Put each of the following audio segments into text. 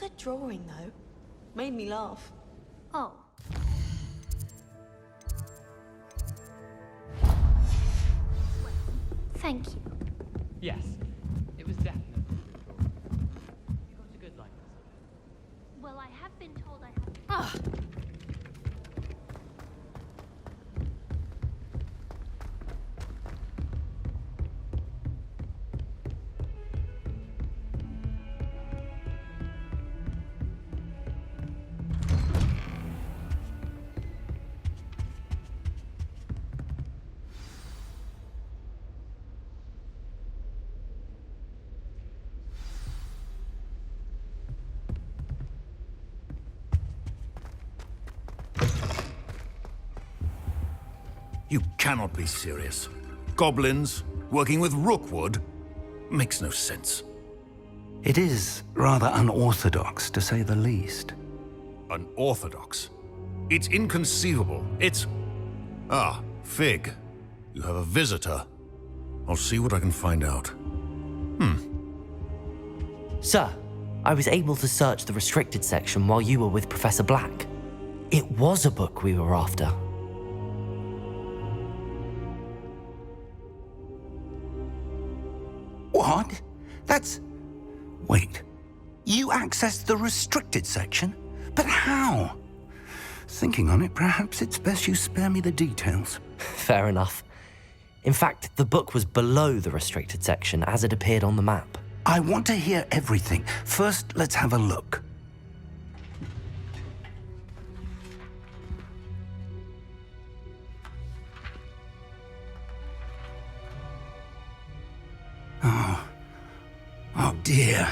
good drawing, though. Made me laugh. Oh. Well, thank you. Yes, it was definitely a good drawing. You got a good likeness of it. Well, I have been told I have... Ah! You cannot be serious. Goblins working with Rookwood? Makes no sense. It is rather unorthodox, to say the least. Unorthodox? It's inconceivable. It's... Ah, Fig. You have a visitor. I'll see what I can find out. Sir, I was able to search the restricted section while you were with Professor Black. It was a book we were after. What? That's... Wait. You accessed the restricted section? But how? Thinking on it, perhaps it's best you spare me the details. Fair enough. In fact, the book was below the restricted section as it appeared on the map. I want to hear everything. First, let's have a look. Oh dear.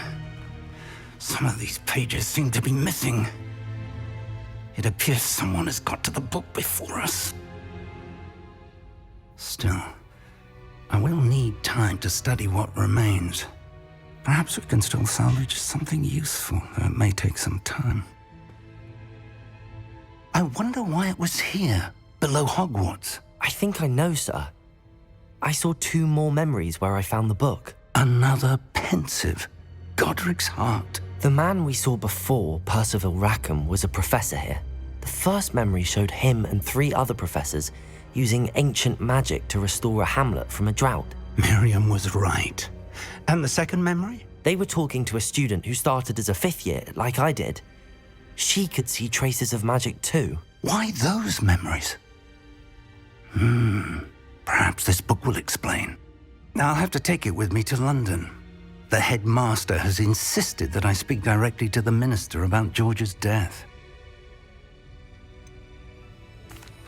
Some of these pages seem to be missing. It appears someone has got to the book before us. Still, I will need time to study what remains. Perhaps we can still salvage something useful, though it may take some time. I wonder why it was here, below Hogwarts. I think I know, sir. I saw 2 more memories where I found the book. Another pensive. Godric's heart. The man we saw before, Percival Rackham, was a professor here. The first memory showed him and 3 other professors using ancient magic to restore a hamlet from a drought. Miriam was right. And the second memory? They were talking to a student who started as a 5th year, like I did. She could see traces of magic too. Why those memories? Perhaps this book will explain. I'll have to take it with me to London. The headmaster has insisted that I speak directly to the minister about George's death.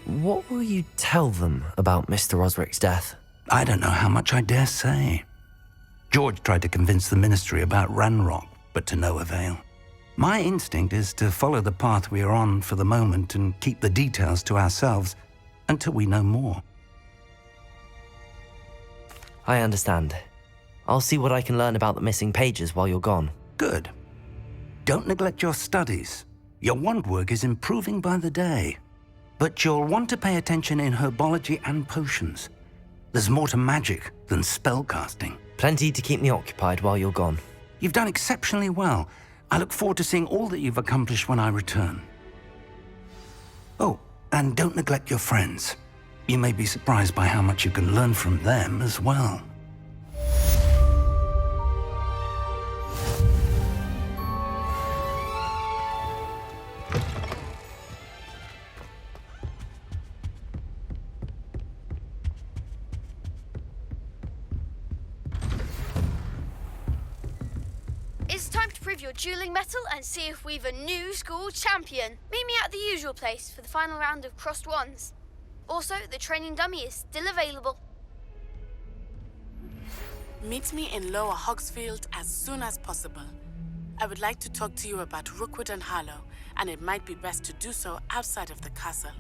What will you tell them about Mr. Osric's death? I don't know how much I dare say. George tried to convince the ministry about Ranrock, but to no avail. My instinct is to follow the path we are on for the moment and keep the details to ourselves until we know more. I understand. I'll see what I can learn about the missing pages while you're gone. Good. Don't neglect your studies. Your wand work is improving by the day. But you'll want to pay attention in herbology and potions. There's more to magic than spellcasting. Plenty to keep me occupied while you're gone. You've done exceptionally well. I look forward to seeing all that you've accomplished when I return. Oh, and don't neglect your friends. You may be surprised by how much you can learn from them as well. It's time to prove your dueling mettle and see if we've a new school champion. Meet me at the usual place for the final round of crossed wands. Also, the training dummy is still available. Meet me in Lower Hogsfield as soon as possible. I would like to talk to you about Rookwood and Harlow, and it might be best to do so outside of the castle.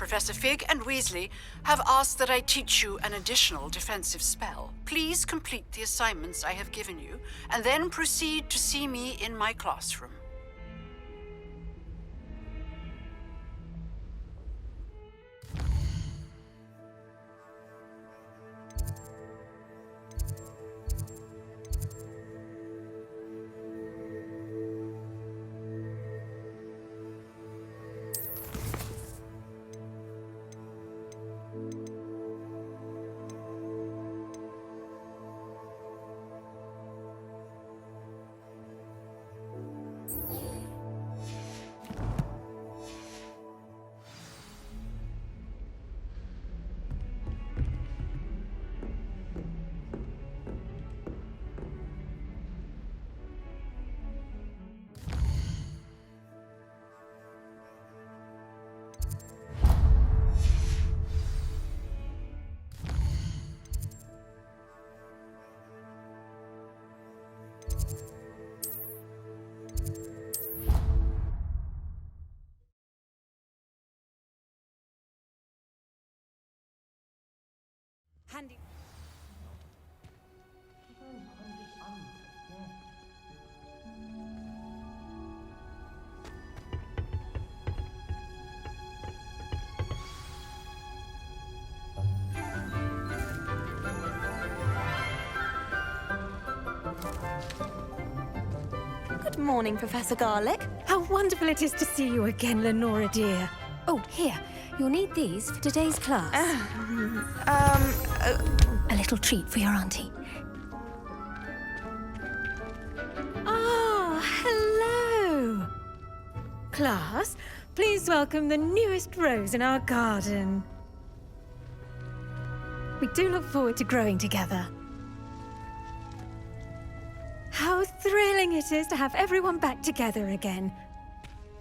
Professor Fig and Weasley have asked that I teach you an additional defensive spell. Please complete the assignments I have given you, and then proceed to see me in my classroom. Handy. Good morning, Professor Garlick. How wonderful it is to see you again, Lenora dear. Oh, here. You'll need these for today's class. A little treat for your auntie. Ah, hello. Class, please welcome the newest rose in our garden. We do look forward to growing together. How thrilling it is to have everyone back together again.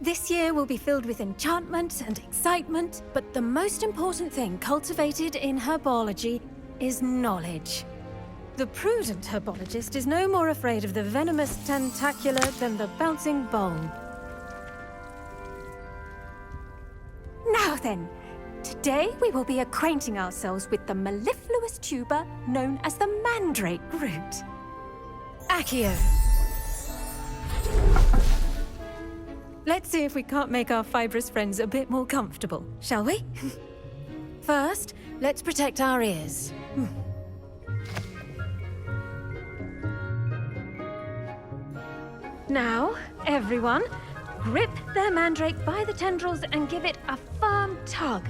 This year will be filled with enchantment and excitement, but the most important thing cultivated in herbology is knowledge. The prudent herbologist is no more afraid of the venomous tentacula than the bouncing bulb. Now then, today we will be acquainting ourselves with the mellifluous tuber known as the mandrake root. Accio. Let's see if we can't make our fibrous friends a bit more comfortable, shall we? First, let's protect our ears. Now, everyone, grip their mandrake by the tendrils and give it a firm tug.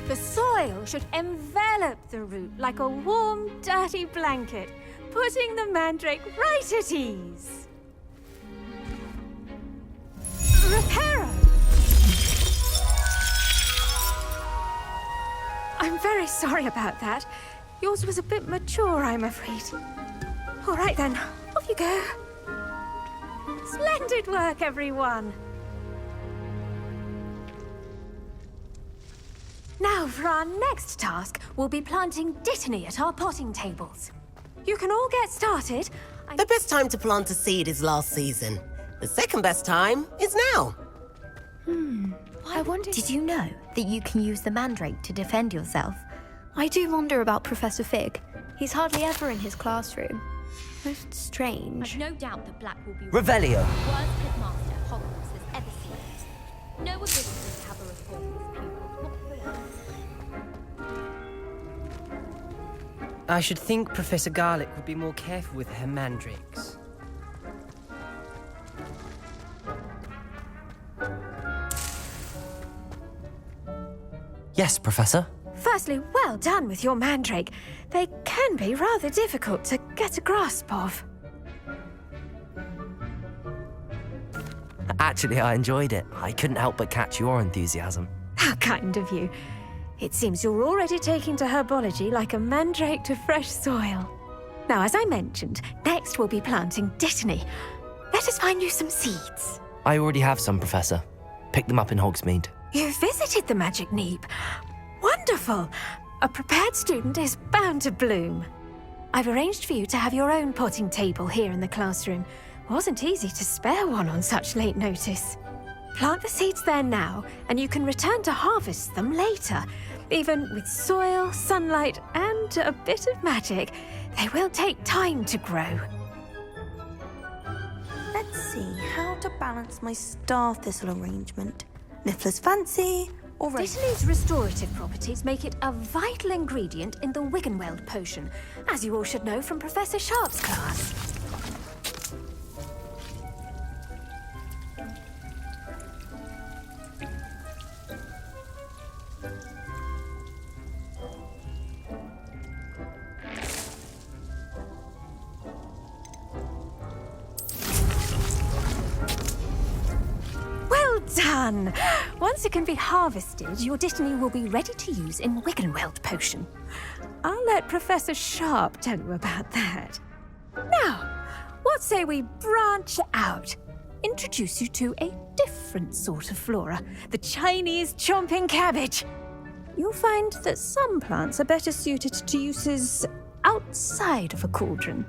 The soil should envelop the root like a warm, dirty blanket, putting the mandrake right at ease. Reparo! I'm very sorry about that. Yours was a bit mature, I'm afraid. All right then, off you go. Splendid work, everyone. Now, for our next task, we'll be planting dittany at our potting tables. You can all get started. The best time to plant a seed is last season. The second best time is now. I wonder... Did you know that you can use the mandrake to defend yourself? I do wonder about Professor Fig. He's hardly ever in his classroom. Most strange. I've no doubt that Black will be Revelio. worst headmaster Hogwarts has ever seen. No one business to have a report with pupils. I should think Professor Garlick would be more careful with her mandrakes. Yes, Professor? Firstly, well done with your mandrake. They can be rather difficult to get a grasp of. Actually, I enjoyed it. I couldn't help but catch your enthusiasm. How kind of you. It seems you're already taking to herbology like a mandrake to fresh soil. Now, as I mentioned, next we'll be planting Dittany. Let us find you some seeds. I already have some, Professor. Pick them up in Hogsmeade. You visited the Magic Neep. Wonderful. A prepared student is bound to bloom. I've arranged for you to have your own potting table here in the classroom. Wasn't easy to spare one on such late notice. Plant the seeds there now, and you can return to harvest them later. Even with soil, sunlight, and a bit of magic, they will take time to grow. Let's see how to balance my star thistle arrangement. Niffler's fancy, or Dittany's restorative properties make it a vital ingredient in the Wiggenweld potion, as you all should know from Professor Sharp's class. Done! Once it can be harvested, your Dittany will be ready to use in Wiggenweld potion. I'll let Professor Sharp tell you about that. Now, what say we branch out? Introduce you to a different sort of flora, the Chinese chomping cabbage. You'll find that some plants are better suited to uses outside of a cauldron.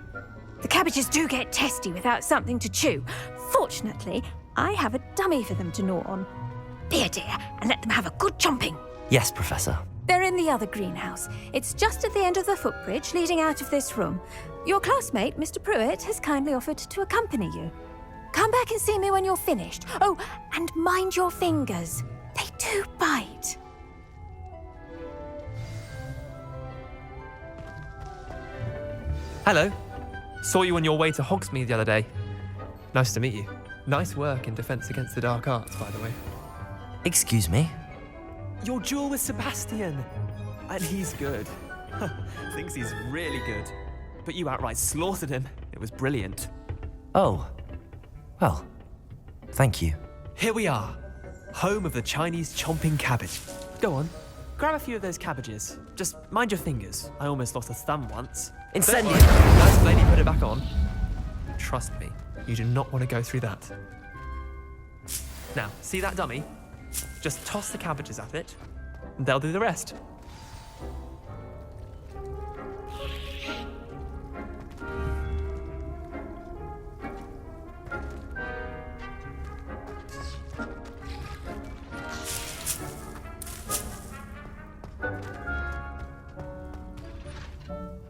The cabbages do get testy without something to chew. Fortunately, I have a dummy for them to gnaw on. Be a dear and let them have a good chomping. Yes, Professor. They're in the other greenhouse. It's just at the end of the footbridge leading out of this room. Your classmate, Mr. Pruitt, has kindly offered to accompany you. Come back and see me when you're finished. Oh, and mind your fingers. They do bite. Hello. Saw you on your way to Hogsmeade the other day. Nice to meet you. Nice work in Defense Against the Dark Arts, by the way. Excuse me? Your duel with Sebastian. And he's good. Thinks he's really good. But you outright slaughtered him. It was brilliant. Oh. Well, thank you. Here we are. Home of the Chinese chomping cabbage. Go on. Grab a few of those cabbages. Just mind your fingers. I almost lost a thumb once. Incendio! Nice lady, put it back on. Trust me. You do not want to go through that. Now, see that dummy? Just toss the cabbages at it, and they'll do the rest.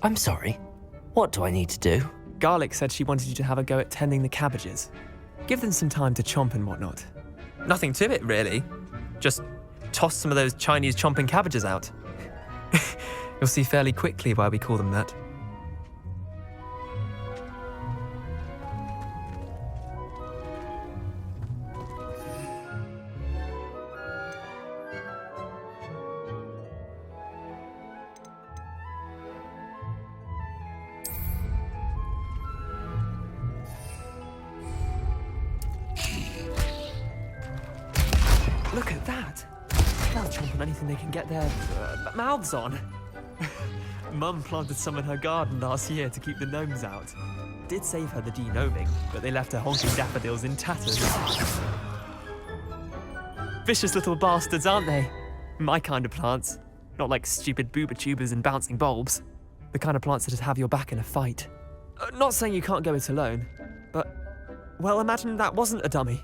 I'm sorry. What do I need to do? Garlic said she wanted you to have a go at tending the cabbages. Give them some time to chomp and whatnot. Nothing to it, really. Just toss some of those Chinese chomping cabbages out. You'll see fairly quickly why we call them that. Look at that! They'll chomp on anything they can get their mouths on. Mum planted some in her garden last year to keep the gnomes out. Did save her the de-gnoming, but they left her honking daffodils in tatters. Vicious little bastards, aren't they? My kind of plants. Not like stupid booba tubers and bouncing bulbs. The kind of plants that just have your back in a fight. Not saying you can't go it alone, but... well, imagine that wasn't a dummy.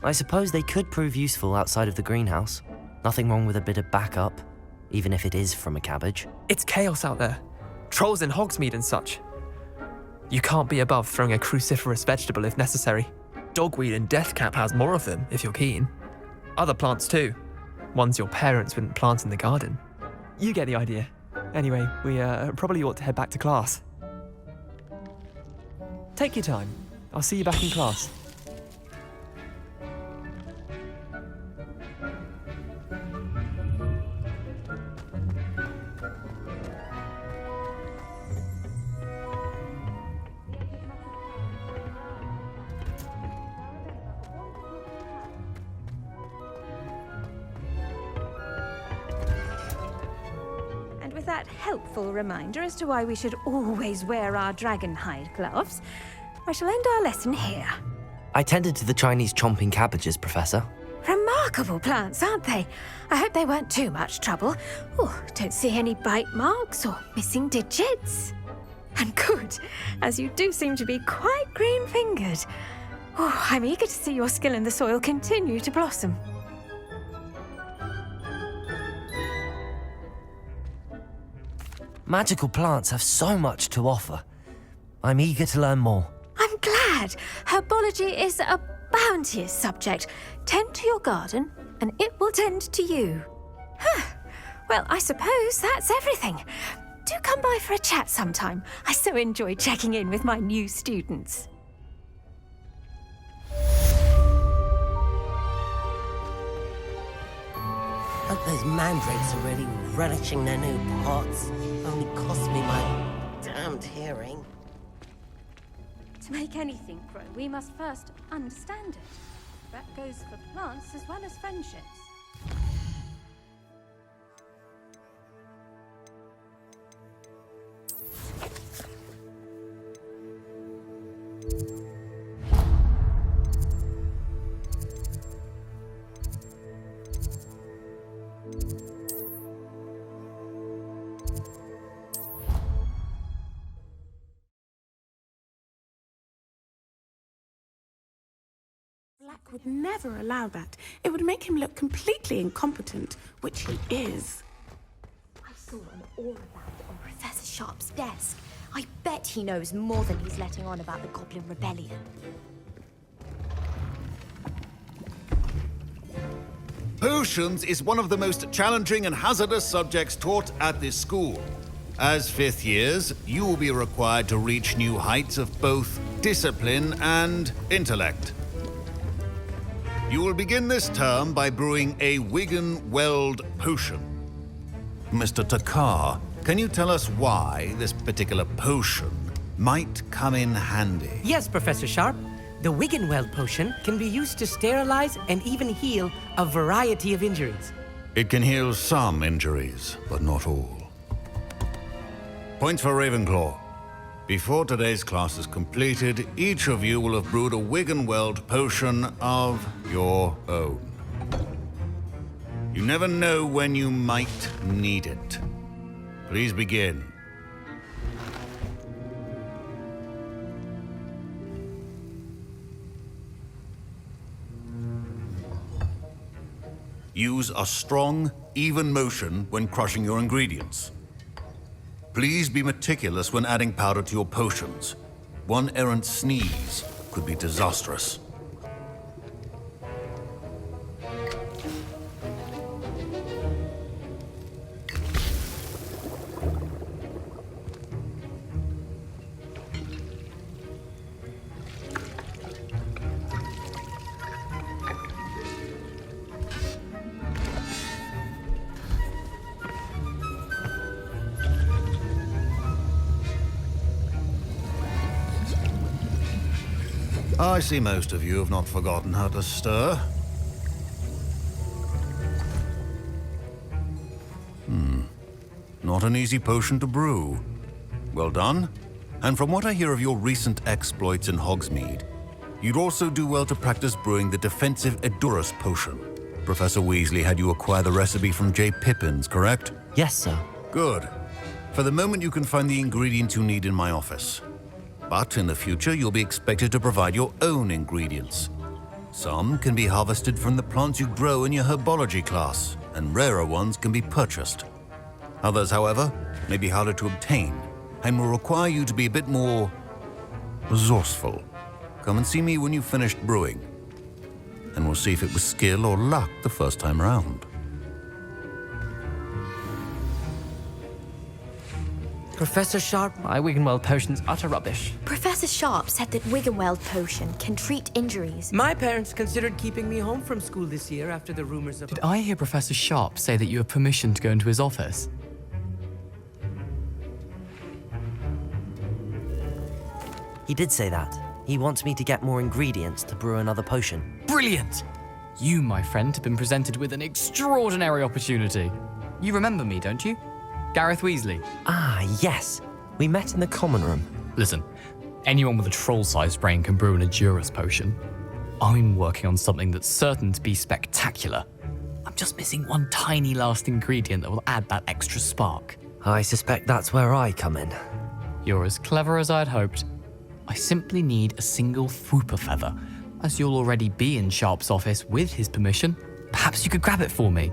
I suppose they could prove useful outside of the greenhouse. Nothing wrong with a bit of backup, even if it is from a cabbage. It's chaos out there. Trolls in Hogsmeade and such. You can't be above throwing a cruciferous vegetable if necessary. Dogweed and deathcap has more of them, if you're keen. Other plants too. Ones your parents wouldn't plant in the garden. You get the idea. Anyway, we probably ought to head back to class. Take your time. I'll see you back in class. that helpful reminder as to why we should always wear our dragon hide gloves, I shall end our lesson here. I tended to the Chinese chomping cabbages, Professor. Remarkable plants, aren't they? I hope they weren't too much trouble. Oh, don't see any bite marks or missing digits. And good, as you do seem to be quite green-fingered. Oh, I'm eager to see your skill in the soil continue to blossom. Magical plants have so much to offer. I'm eager to learn more. I'm glad. Herbology is a bounteous subject. Tend to your garden, and it will tend to you. Well, I suppose that's everything. Do come by for a chat sometime. I so enjoy checking in with my new students. Hope those mandrakes are really relishing their new pots. Only cost me my damned hearing. To make anything grow, we must first understand it. That goes for plants as well as friendships. Black would never allow that. It would make him look completely incompetent, which he is. I saw an aura band on Professor Sharp's desk. I bet he knows more than he's letting on about the Goblin Rebellion. Potions is one of the most challenging and hazardous subjects taught at this school. As fifth years, you will be required to reach new heights of both discipline and intellect. You will begin this term by brewing a Wiggenweld potion. Mr. Takar, can you tell us why this particular potion might come in handy? Yes, Professor Sharp. The Wiggenweld potion can be used to sterilize and even heal a variety of injuries. It can heal some injuries, but not all. Points for Ravenclaw. Before today's class is completed, each of you will have brewed a Wiggenweld potion of your own. You never know when you might need it. Please begin. Use a strong, even motion when crushing your ingredients. Please be meticulous when adding powder to your potions. One errant sneeze could be disastrous. I see most of you have not forgotten how to stir. Not an easy potion to brew. Well done. And from what I hear of your recent exploits in Hogsmeade, you'd also do well to practice brewing the defensive Edurus potion. Professor Weasley had you acquire the recipe from J. Pippins, correct? Yes, sir. Good. For the moment, you can find the ingredients you need in my office. But in the future, you'll be expected to provide your own ingredients. Some can be harvested from the plants you grow in your herbology class, and rarer ones can be purchased. Others, however, may be harder to obtain, and will require you to be a bit more resourceful. Come and see me when you've finished brewing, and we'll see if it was skill or luck the first time round. Professor Sharp, my Wiggenweld potion's utter rubbish. Professor Sharp said that Wiggenweld potion can treat injuries. My parents considered keeping me home from school this year after the rumors of... Did I hear Professor Sharp say that you have permission to go into his office? He did say that. He wants me to get more ingredients to brew another potion. Brilliant! You, my friend, have been presented with an extraordinary opportunity. You remember me, don't you? Gareth Weasley. Ah, yes. We met in the common room. Listen, anyone with a troll-sized brain can brew an Edurus potion. I'm working on something that's certain to be spectacular. I'm just missing one tiny last ingredient that will add that extra spark. I suspect that's where I come in. You're as clever as I'd hoped. I simply need a single Fwooper feather. As you'll already be in Sharp's office with his permission, perhaps you could grab it for me.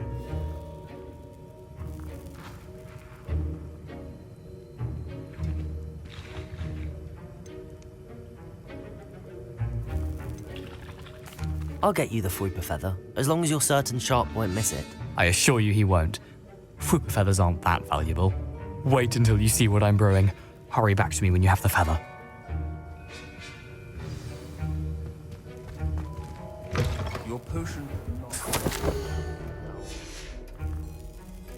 I'll get you the Fwooper feather, as long as you're certain Sharp won't miss it. I assure you he won't. Fwooper feathers aren't that valuable. Wait until you see what I'm brewing. Hurry back to me when you have the feather. Your potion...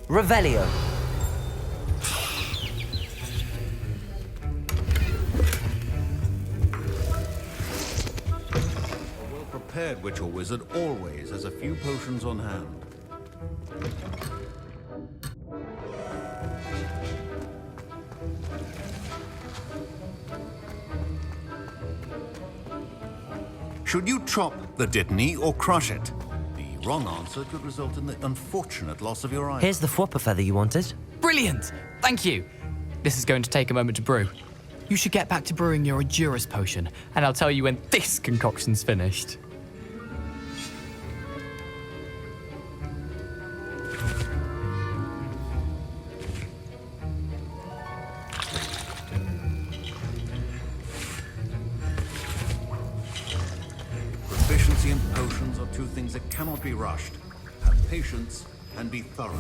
Revelio. A well-prepared witch or wizard always has a few potions on hand. Should you chop the Dittany or crush it? The wrong answer could result in the unfortunate loss of your eye. Here's the Fwooper feather you wanted. Brilliant! Thank you! This is going to take a moment to brew. You should get back to brewing your Edurus potion, and I'll tell you when this concoction's finished. Proficiency and potions are two things that cannot be rushed. Have patience and be thorough.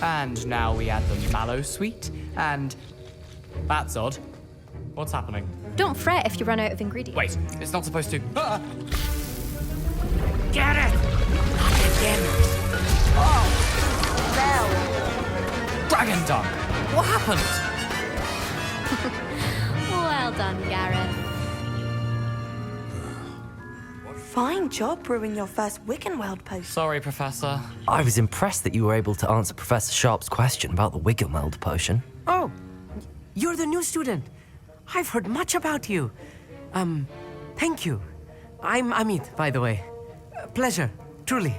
And now we add the mallow sweet, and... That's odd. What's happening? Don't fret if you run out of ingredients. Wait, it's not supposed to... Ah! Get it! Again. Oh! No! Dragon dung! What happened? Well done, Gareth. Fine job brewing your first Wiggenweld potion. Sorry, Professor. I was impressed that you were able to answer Professor Sharp's question about the Wiggenweld potion. Oh, you're the new student. I've heard much about you. Thank you. I'm Amit, by the way. Pleasure, truly.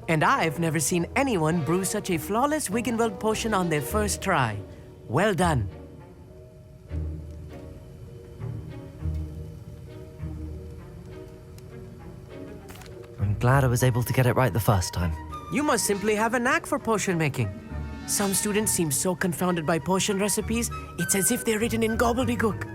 And I've never seen anyone brew such a flawless Wiggenweld potion on their first try. Well done. I'm glad I was able to get it right the first time. You must simply have a knack for potion making. Some students seem so confounded by potion recipes, it's as if they're written in gobbledygook.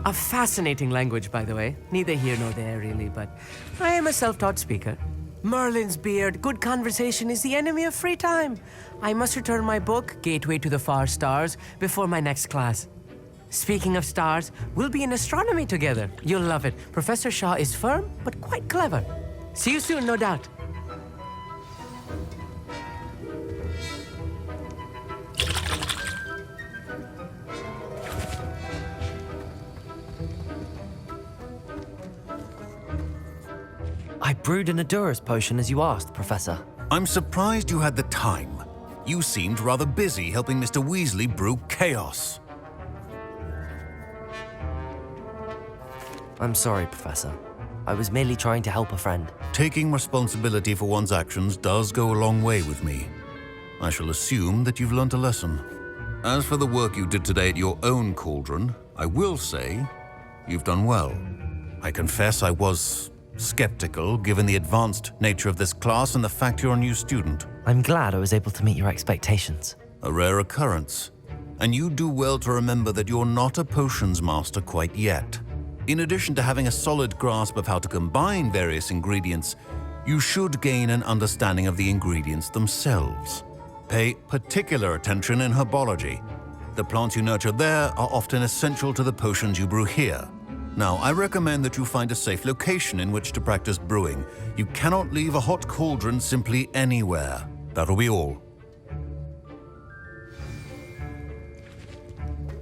A fascinating language, by the way. Neither here nor there, really, but I am a self-taught speaker. Merlin's beard, good conversation is the enemy of free time. I must return my book, Gateway to the Far Stars, before my next class. Speaking of stars, we'll be in astronomy together. You'll love it. Professor Shaw is firm, but quite clever. See you soon, no doubt. I brewed an Adurus potion as you asked, Professor. I'm surprised you had the time. You seemed rather busy helping Mr. Weasley brew chaos. I'm sorry, Professor. I was merely trying to help a friend. Taking responsibility for one's actions does go a long way with me. I shall assume that you've learnt a lesson. As for the work you did today at your own cauldron, I will say you've done well. I confess I was skeptical given the advanced nature of this class and the fact you're a new student. I'm glad I was able to meet your expectations. A rare occurrence. And you do well to remember that you're not a potions master quite yet. In addition to having a solid grasp of how to combine various ingredients, you should gain an understanding of the ingredients themselves. Pay particular attention in herbology. The plants you nurture there are often essential to the potions you brew here. Now, I recommend that you find a safe location in which to practice brewing. You cannot leave a hot cauldron simply anywhere. That'll be all.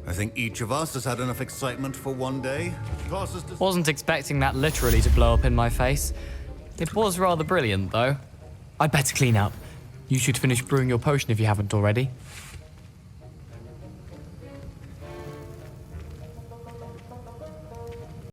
I think each of us has had enough excitement for one day. Wasn't expecting that literally to blow up in my face. It was rather brilliant, though. I'd better clean up. You should finish brewing your potion if you haven't already.